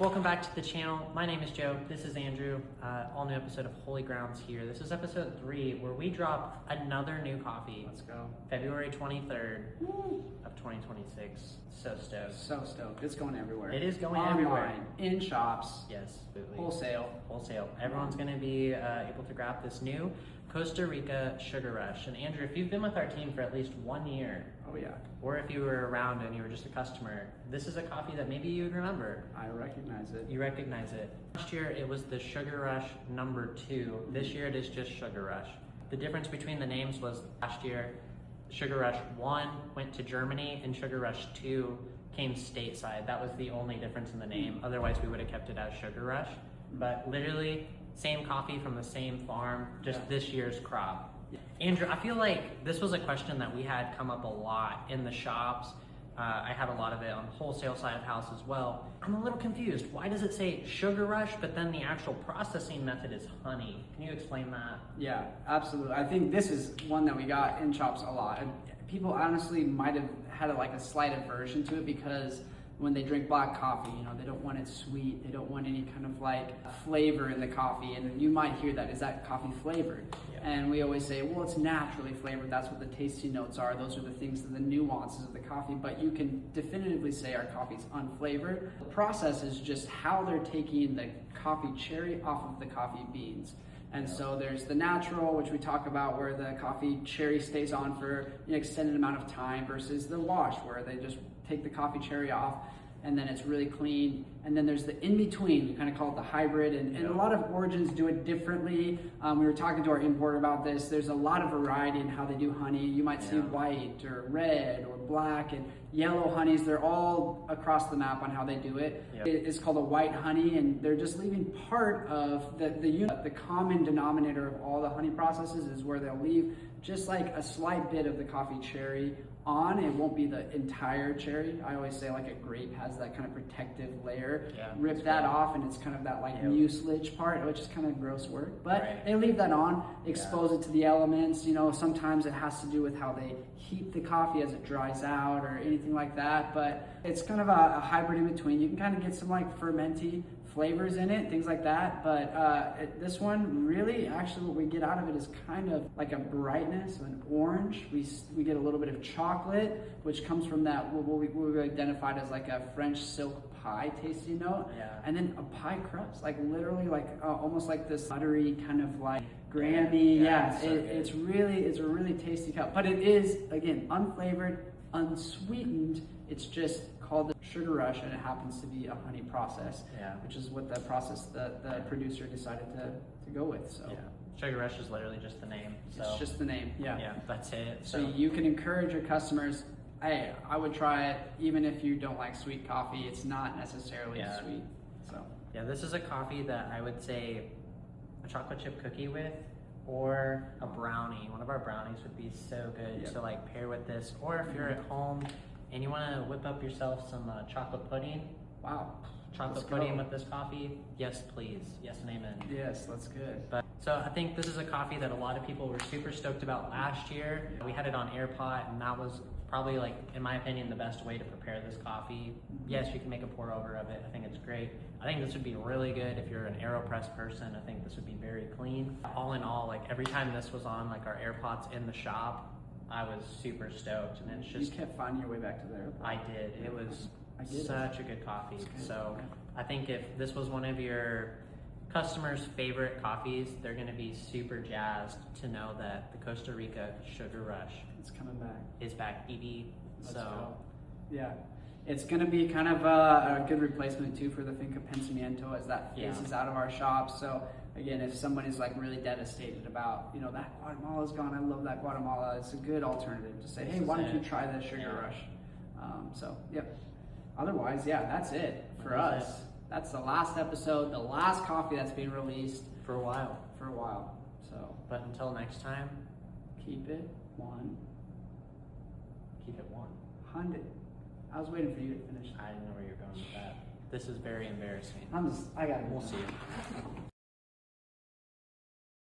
Welcome back to the channel. My name is Joe. This is Andrew. All new episode of Holy Grounds here. This is episode 3 where we drop another new coffee. Let's go. February 23rd of 2026. So stoked. So stoked. It's going everywhere. It is going online, everywhere. in shops, Yes, absolutely. wholesale. Everyone's going to be able to grab this new Costa Rica Sugar Rush. And Andrew, if you've been with our team for at least 1 year, Oh yeah, or if you were around and you were just a customer, this is a coffee that maybe you'd remember. I recognize it. You recognize it. Last year it was the Sugar Rush number 2. This year it is just Sugar Rush. The difference between the names was last year Sugar Rush 1 went to Germany and Sugar Rush 2 came stateside. That was the only difference in the name. Otherwise we would have kept it as Sugar Rush. But literally same coffee from the same farm, just this year's crop. Andrew, I feel like this was a question that we had come up a lot in the shops. I had a lot of it on the wholesale side of house as well. I'm a little confused. Why does it say Sugar Rush, but then the actual processing method is honey? Can you explain that? Yeah, absolutely. I think this is one that we got in shops a lot. And people honestly might have had a slight aversion to it because when they drink black coffee, they don't want it sweet. They don't want any kind of flavor in the coffee. And you might hear that, is that coffee flavored? Yeah. And we always say, well, it's naturally flavored. That's what the tasty notes are. Those are the things, the nuances of the coffee. But you can definitively say our coffee's unflavored. The process is just how they're taking the coffee cherry off of the coffee beans. And so there's the natural, which we talk about, where the coffee cherry stays on for an extended amount of time, versus the wash, where they just take the coffee cherry off and then it's really clean. And then there's the in-between, we kind of call it the hybrid, and a lot of origins do it differently. We were talking to our importer about this. There's a lot of variety in how they do honey. You might see white or red or black and yellow honeys. They're all across the map on how they do it. It's called a white honey, and they're just leaving part of the common denominator of all the honey processes is where they'll leave just like a slight bit of the coffee cherry on. It won't be the entire cherry. I always say a grape has that kind of protective layer. Rip that off and it's kind of that mucilage part, which is kind of gross work. But they leave that on, expose it to the elements. Sometimes it has to do with how they heat the coffee as it dries out or anything like that. But it's kind of a hybrid in between. You can kind of get some fermenty flavors in it, things like that. But this one, really, actually what we get out of it is kind of like a brightness, an orange. We get a little bit of chocolate, which comes from that, what we identified as a French silk pie tasting note. And then a pie crust, literally almost like this buttery kind of Grammy. It's a really tasty cup. But it is, again, unflavored, unsweetened. It's just called the Sugar Rush, and it happens to be a honey process, which is what the process the producer decided to go with. So Sugar Rush is literally just the name. So it's just the name. Yeah, that's it. So you can encourage your customers. Hey, I would try it, even if you don't like sweet coffee. It's not necessarily sweet. So this is a coffee that I would say a chocolate chip cookie with, or a brownie. One of our brownies would be so good to pair with this. Or if you're at home and you want to whip up yourself some chocolate pudding. Wow. Chocolate pudding with this coffee? Yes, please. Yes and amen. Yes, that's good. So I think this is a coffee that a lot of people were super stoked about last year. We had it on air pot, and that was probably, in my opinion, the best way to prepare this coffee. Yes, you can make a pour over of it. I think it's great. I think this would be really good if you're an AeroPress person. I think this would be very clean. All in all, every time this was on our air pots in the shop, I was super stoked. And it's just, you kept finding your way back to the airport. I did. It was such a good coffee. So I think if this was one of your customers' favorite coffees, they're going to be super jazzed to know that the Costa Rica Sugar Rush is coming back. Is back, BB. Let's go. Yeah. It's going to be kind of a good replacement too for the Finca Pensamiento as that phases out of our shops. So again, if somebody's really devastated about, that Guatemala's gone, I love that Guatemala, it's a good alternative to say, hey, why don't you try the Sugar Rush? Otherwise, that's it for us. That's the last episode, the last coffee that's being released. For a while. So, but until next time, keep it one. Keep it 100. I was waiting for you to finish. I didn't know where you're going with that. This is very embarrassing. I got it. We'll see you.